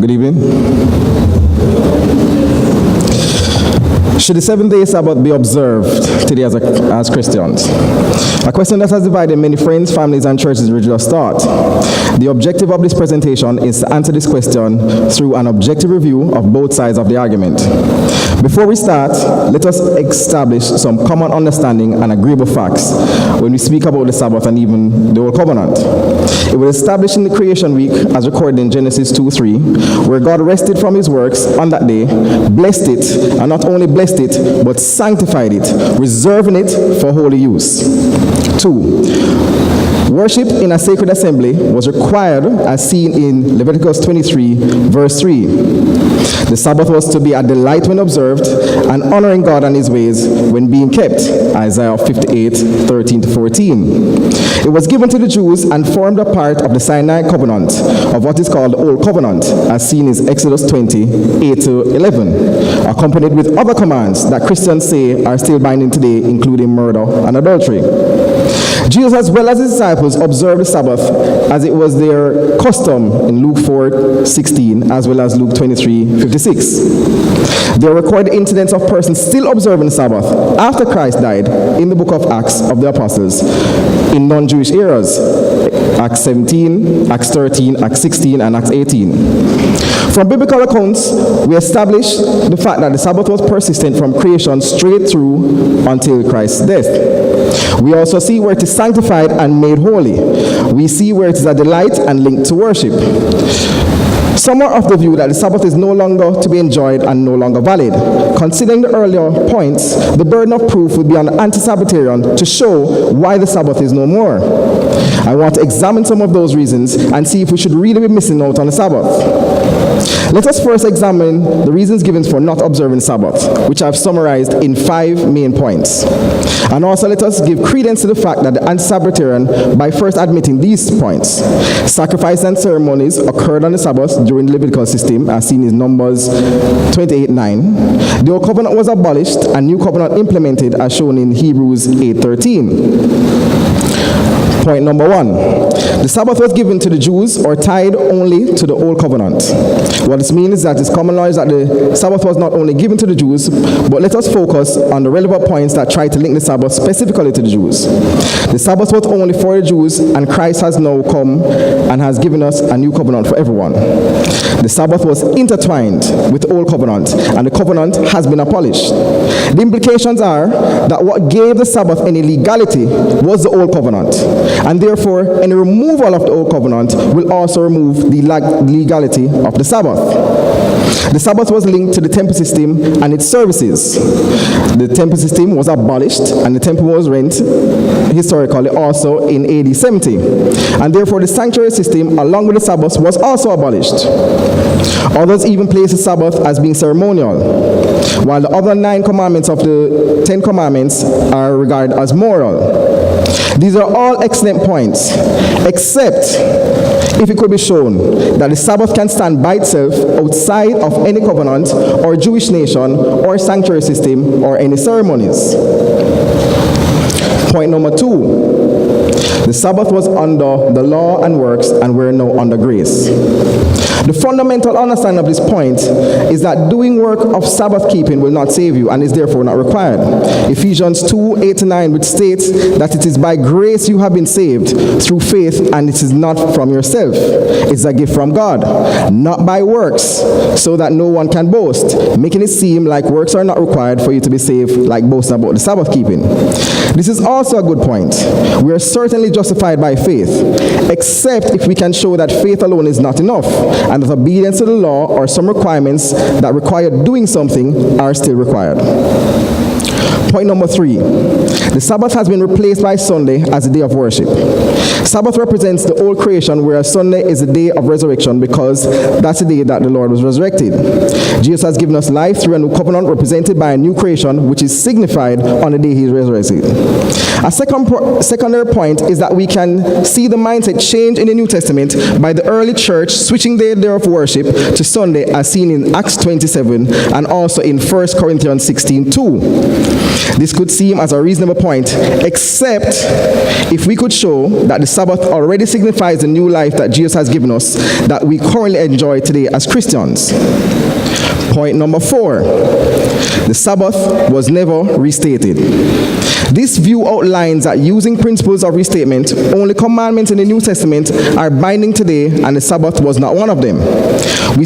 Good evening. Should the seventh-day Sabbath be observed today as Christians? A question that has divided many friends, families, and churches with religious thought. The objective of this presentation is to answer this question through an objective review of both sides of the argument. Before we start, let us establish some common understanding and agreeable facts when we speak about the Sabbath and even the Old Covenant. It was established in the creation week as recorded in Genesis 2:3, where God rested from his works on that day, blessed it, and not only blessed it, but sanctified it, reserving it for holy use. 2. Worship in a sacred assembly was required as seen in Leviticus 23, verse 3. The Sabbath was to be a delight when observed and honoring God and his ways when being kept, Isaiah 58, 13-14. It was given to the Jews and formed a part of the Sinai covenant of what is called the Old Covenant, as seen in Exodus 20, 8-11, accompanied with other commands that Christians say are still binding today, including murder and adultery. Jesus, as well as his disciples, observed the Sabbath as it was their custom in Luke 4:16, as well as Luke 23:56. There are recorded incidents of persons still observing the Sabbath after Christ died in the book of Acts of the Apostles in non-Jewish eras, Acts 17, Acts 13, Acts 16, and Acts 18. From biblical accounts, we establish the fact that the Sabbath was persistent from creation straight through until Christ's death. We also see where it is sanctified and made holy. We see where it is a delight and linked to worship. Some are of the view that the Sabbath is no longer to be enjoyed and no longer valid. Considering the earlier points, the burden of proof would be on the anti-Sabbatarian to show why the Sabbath is no more. I want to examine some of those reasons and see if we should really be missing out on the Sabbath. Let us first examine the reasons given for not observing Sabbath, which I've summarized in 5 main points. And also let us give credence to the fact that the anti-Sabbatarian, by first admitting these points. Sacrifice and ceremonies occurred on the Sabbath during the Levitical system, as seen in Numbers 28:9. The Old Covenant was abolished and New Covenant implemented, as shown in Hebrews 8:13. Point number 1. The Sabbath was given to the Jews or tied only to the Old Covenant. What this means is that it's common knowledge that the Sabbath was not only given to the Jews, but let us focus on the relevant points that try to link the Sabbath specifically to the Jews. The Sabbath was only for the Jews, and Christ has now come and has given us a new covenant for everyone. The Sabbath was intertwined with the Old Covenant, and the covenant has been abolished. The implications are that what gave the Sabbath any legality was the Old Covenant. And therefore, any removal of the Old Covenant will also remove the legality of the Sabbath. The Sabbath was linked to the temple system and its services. The temple system was abolished, and the temple was rent historically also in AD 70. And therefore, the sanctuary system, along with the Sabbath, was also abolished. Others even place the Sabbath as being ceremonial, while the other 9 commandments of the 10 commandments are regarded as moral. These are all excellent points, except if it could be shown that the Sabbath can stand by itself outside of any covenant or Jewish nation or sanctuary system or any ceremonies. Point number 2. The Sabbath was under the law and works, and we're now under grace. The fundamental understanding of this point is that doing work of Sabbath keeping will not save you and is therefore not required. Ephesians 2:8-9, which states that it is by grace you have been saved through faith, and it is not from yourself. It's a gift from God, not by works, so that no one can boast, making it seem like works are not required for you to be saved, like boasting about the Sabbath keeping. This is also a good point. We are certainly justified by faith, except if we can show that faith alone is not enough, and that obedience to the law or some requirements that require doing something are still required. Point number 3. The Sabbath has been replaced by Sunday as a day of worship. Sabbath represents the old creation, whereas Sunday is the day of resurrection, because that's the day that the Lord was resurrected. Jesus has given us life through a new covenant represented by a new creation, which is signified on the day he is resurrected. A secondary point is that we can see the mindset change in the New Testament by the early church switching their day of worship to Sunday, as seen in Acts 27 and also in 1 Corinthians 16:2. This could seem as a reasonable point, except if we could show that the Sabbath already signifies the new life that Jesus has given us that we currently enjoy today as Christians. Point number 4, the Sabbath was never restated. This view outlines that using principles of restatement, only commandments in the New Testament are binding today, and the Sabbath was not one of them. We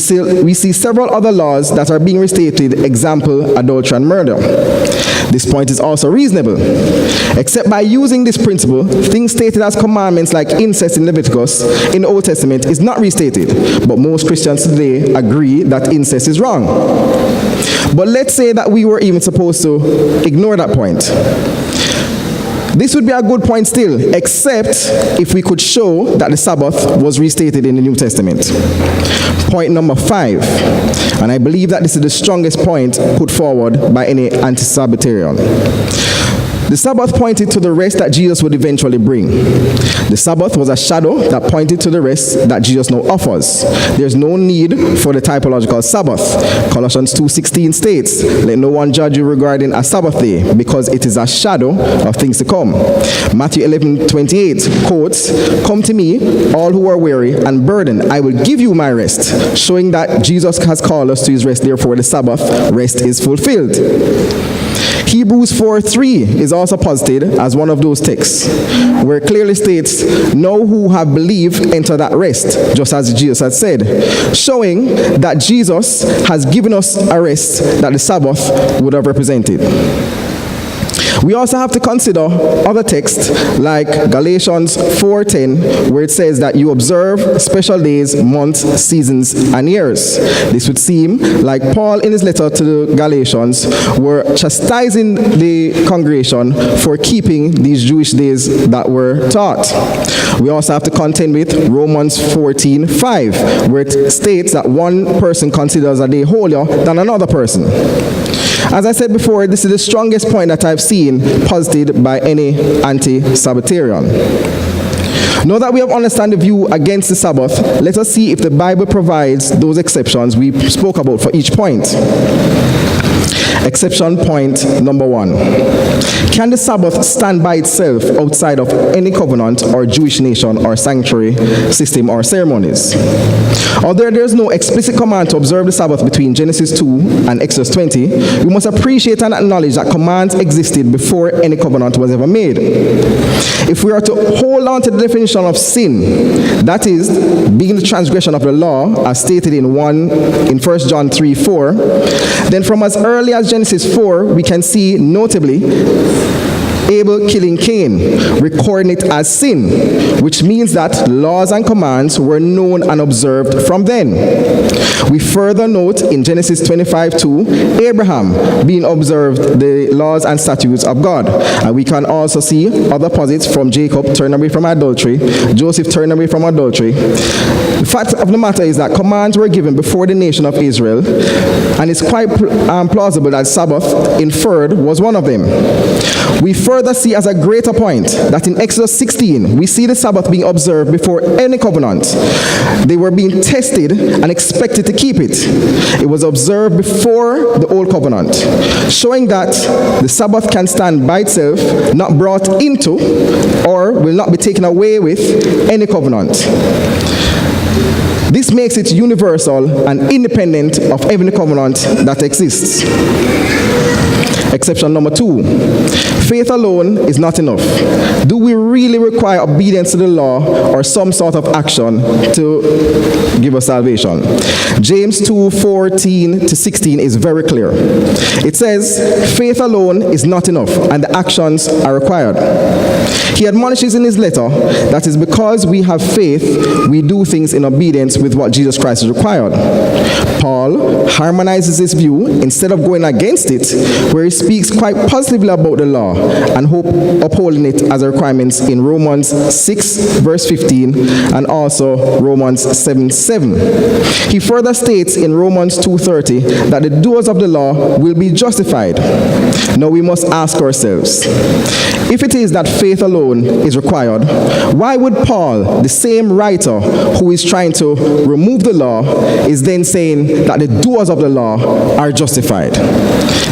see several other laws that are being restated, example, adultery and murder. This point is also reasonable. Except by using this principle, things stated as commandments like incest in Leviticus in the Old Testament is not restated, but most Christians today agree that incest is wrong. But let's say that we were even supposed to ignore that point. This would be a good point still, except if we could show that the Sabbath was restated in the New Testament. Point number 5, and I believe that this is the strongest point put forward by any anti-Sabbatarian. The Sabbath pointed to the rest that Jesus would eventually bring. The Sabbath was a shadow that pointed to the rest that Jesus now offers. There's no need for the typological Sabbath. Colossians 2:16 states, "Let no one judge you regarding a Sabbath day, because it is a shadow of things to come." Matthew 11:28 quotes, "Come to me, all who are weary and burdened, I will give you my rest," showing that Jesus has called us to his rest, therefore the Sabbath rest is fulfilled. Hebrews 4:3 is also posited as one of those texts, where it clearly states, "Now who have believed enter that rest," just as Jesus had said, showing that Jesus has given us a rest that the Sabbath would have represented. We also have to consider other texts like Galatians 4:10, where it says that you observe special days, months, seasons, and years. This would seem like Paul in his letter to the Galatians were chastising the congregation for keeping these Jewish days that were taught. We also have to contend with Romans 14:5, where it states that one person considers a day holier than another person. As I said before, this is the strongest point that I've seen posited by any anti-Sabbatarian. Now that we have understood the view against the Sabbath, let us see if the Bible provides those exceptions we spoke about for each point. Exception point number 1. Can the Sabbath stand by itself outside of any covenant or Jewish nation or sanctuary system or ceremonies? Although there is no explicit command to observe the Sabbath between Genesis 2 and Exodus 20, we must appreciate and acknowledge that commands existed before any covenant was ever made. If we are to hold on to the definition of sin, that is, being the transgression of the law, as stated in 1 John 3:4, then from as early as Genesis 4, we can see notably Abel killing Cain, recording it as sin, which means that laws and commands were known and observed from then. We further note in Genesis 25:2, Abraham being observed the laws and statutes of God. And we can also see other posits from Jacob turning away from adultery, Joseph turning away from adultery. The fact of the matter is that commands were given before the nation of Israel, and it's quite plausible that Sabbath inferred was one of them. We further see as a greater point that in Exodus 16, we see the Sabbath being observed before any covenant. They were being tested and expected to keep it. It was observed before the old covenant, showing that the Sabbath can stand by itself, not brought into or will not be taken away with any covenant. This makes it universal and independent of every covenant that exists. Exception number 2, faith alone is not enough. Do we really require obedience to the law or some sort of action to give us salvation? James 2:14-16 is very clear. It says, faith alone is not enough, and the actions are required. He admonishes in his letter that is because we have faith, we do things in obedience with what Jesus Christ has required. Paul harmonizes this view instead of going against it, where he speaks quite positively about the law and upholding it as a requirement in Romans 6:15 and also Romans 7:7. He further states in Romans 2:30 that the doers of the law will be justified. Now we must ask ourselves, if it is that faith alone is required, why would Paul, the same writer who is trying to remove the law, is then saying that the doers of the law are justified?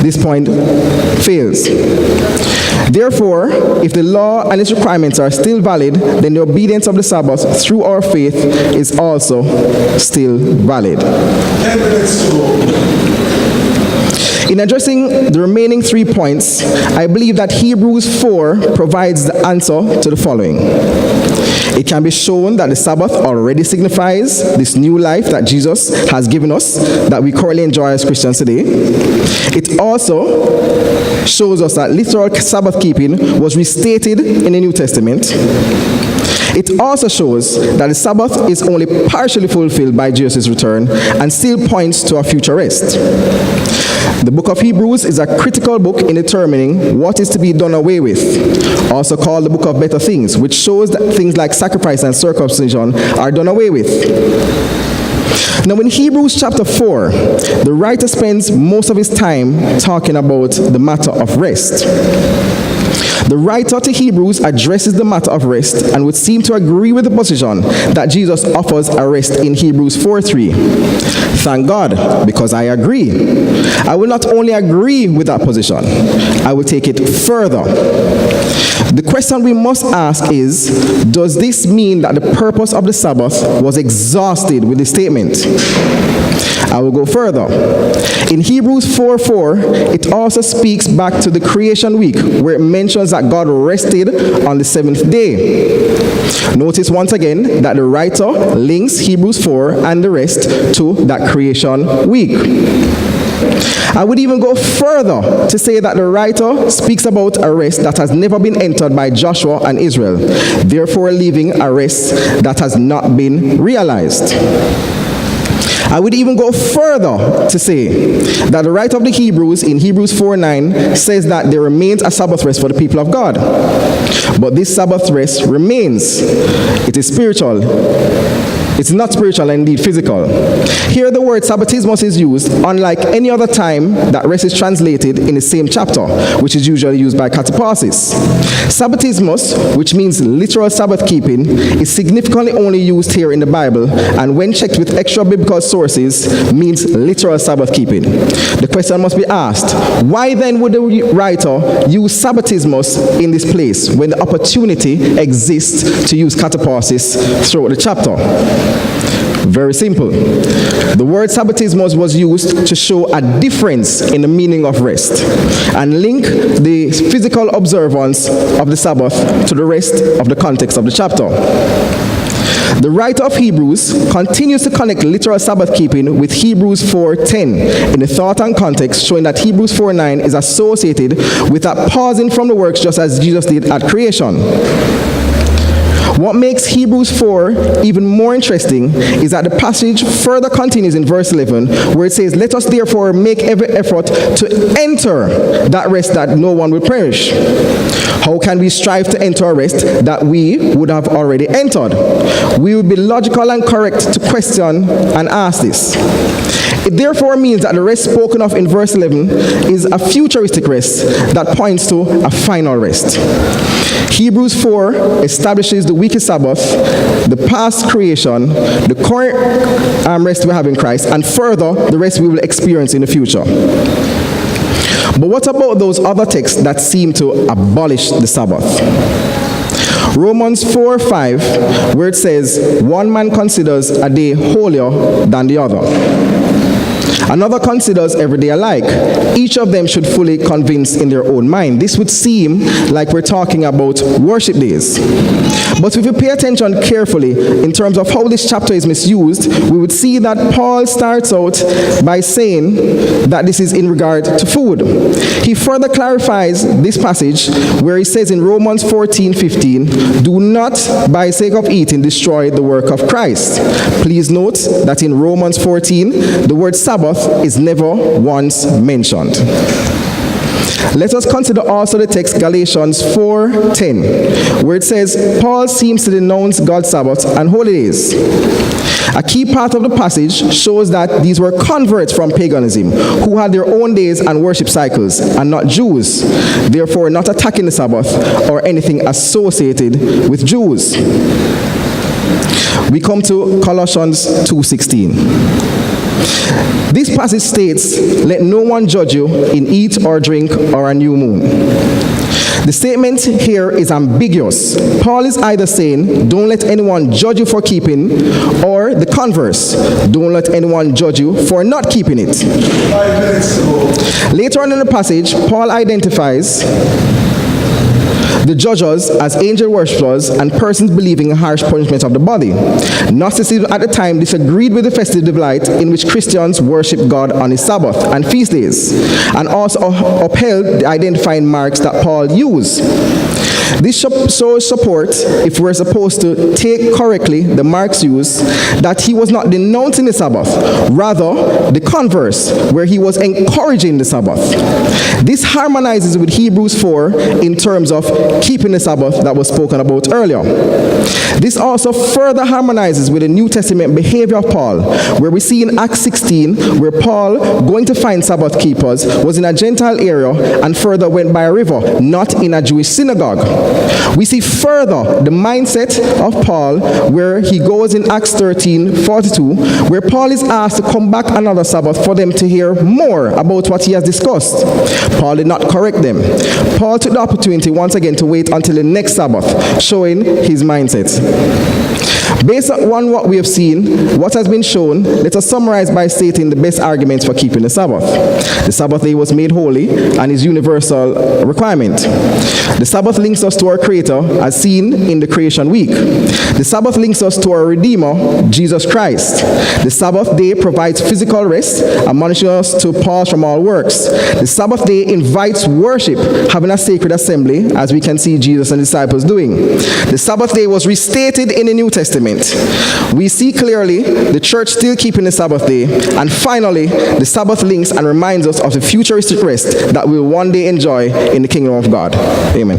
This point fails. Therefore, if the law and its requirements are still valid, then the obedience of the Sabbath through our faith is also still valid. 10 minutes to go. In addressing the remaining 3 points, I believe that Hebrews 4 provides the answer to the following. It can be shown that the Sabbath already signifies this new life that Jesus has given us, that we currently enjoy as Christians today. It also shows us that literal Sabbath keeping was restated in the New Testament. It also shows that the Sabbath is only partially fulfilled by Jesus' return and still points to our future rest. The book of Hebrews is a critical book in determining what is to be done away with, also called the book of better things, which shows that things like sacrifice and circumcision are done away with. Now in Hebrews chapter 4, the writer spends most of his time talking about the matter of rest. The writer to Hebrews addresses the matter of rest and would seem to agree with the position that Jesus offers a rest in Hebrews 4:3. Thank God, because I agree. I will not only agree with that position, I will take it further. The question we must ask is, does this mean that the purpose of the Sabbath was exhausted with this statement? I will go further. In Hebrews 4:4, it also speaks back to the creation week, where it mentions that God rested on the seventh day. Notice once again that the writer links Hebrews 4 and the rest to that creation week. I would even go further to say that the writer speaks about a rest that has never been entered by Joshua and Israel, therefore leaving a rest that has not been realized. I would even go further to say that the writer of the Hebrews in Hebrews 4:9 says that there remains a Sabbath rest for the people of God. But this Sabbath rest remains. It is spiritual. It's not spiritual and indeed physical. Here the word Sabbatismos is used, unlike any other time that rest is translated in the same chapter, which is usually used by kataparsis. Sabbatismos, which means literal Sabbath keeping, is significantly only used here in the Bible, and when checked with extra biblical sources, means literal Sabbath keeping. The question must be asked, why then would the writer use Sabbatismos in this place when the opportunity exists to use kataparsis throughout the chapter? Very simple. The word Sabbatismos was used to show a difference in the meaning of rest and link the physical observance of the Sabbath to the rest of the context of the chapter. The writer of Hebrews continues to connect literal Sabbath keeping with Hebrews 4:10 in the thought and context, showing that Hebrews 4:9 is associated with that pausing from the works just as Jesus did at creation. What makes Hebrews 4 even more interesting is that the passage further continues in verse 11, where it says, "Let us therefore make every effort to enter that rest that no one will perish." How can we strive to enter a rest that we would have already entered? We would be logical and correct to question and ask this. It therefore means that the rest spoken of in verse 11 is a futuristic rest that points to a final rest. Hebrews 4 establishes the weekly Sabbath, the past creation, the current rest we have in Christ, and further, the rest we will experience in the future. But what about those other texts that seem to abolish the Sabbath? Romans 4:5, where it says, "One man considers a day holier than the other. Another considers every day alike. Each of them should fully convince in their own mind." This would seem like we're talking about worship days. But if you pay attention carefully in terms of how this chapter is misused, we would see that Paul starts out by saying that this is in regard to food. He further clarifies this passage where he says in Romans 14:15, "Do not by sake of eating destroy the work of Christ." Please note that in Romans 14, the word Sabbath is never once mentioned. Let us consider also the text Galatians 4:10, where it says, Paul seems to denounce God's Sabbath and holidays. A key part of the passage shows that these were converts from paganism who had their own days and worship cycles and not Jews, therefore not attacking the Sabbath or anything associated with Jews. We come to Colossians 2:16. This passage states, "Let no one judge you in eat or drink or a new moon." The statement here is ambiguous. Paul is either saying, don't let anyone judge you for keeping, or the converse, don't let anyone judge you for not keeping it. 5 minutes to go. Later on in the passage, Paul identifies the judges as angel worshippers and persons believing in harsh punishment of the body. Gnosticism at the time disagreed with the festive light in which Christians worship God on his Sabbath and feast days, and also upheld the identifying marks that Paul used. This shows support, if we're supposed to take correctly the marks used, that he was not denouncing the Sabbath, rather the converse, where he was encouraging the Sabbath. This harmonizes with Hebrews 4 in terms of keeping the Sabbath that was spoken about earlier. This also further harmonizes with the New Testament behavior of Paul, where we see in Acts 16, where Paul, going to find Sabbath keepers, was in a Gentile area and further went by a river, not in a Jewish synagogue. We see further the mindset of Paul, where he goes in Acts 13:42, where Paul is asked to come back another Sabbath for them to hear more about what he has discussed. Paul did not correct them. Paul took the opportunity once again to wait until the next Sabbath, showing his mindset. Based on what we have seen, what has been shown, let us summarize by stating the best arguments for keeping the Sabbath. The Sabbath day was made holy and is universal requirement. The Sabbath links us to our Creator as seen in the creation week. The Sabbath links us to our Redeemer, Jesus Christ. The Sabbath day provides physical rest, admonishing us to pause from all works. The Sabbath day invites worship, having a sacred assembly, as we can see Jesus and disciples doing. The Sabbath day was restated in the New Testament. We see clearly the church still keeping the Sabbath day. And finally, the Sabbath links and reminds us of the futuristic rest that we'll one day enjoy in the kingdom of God. Amen.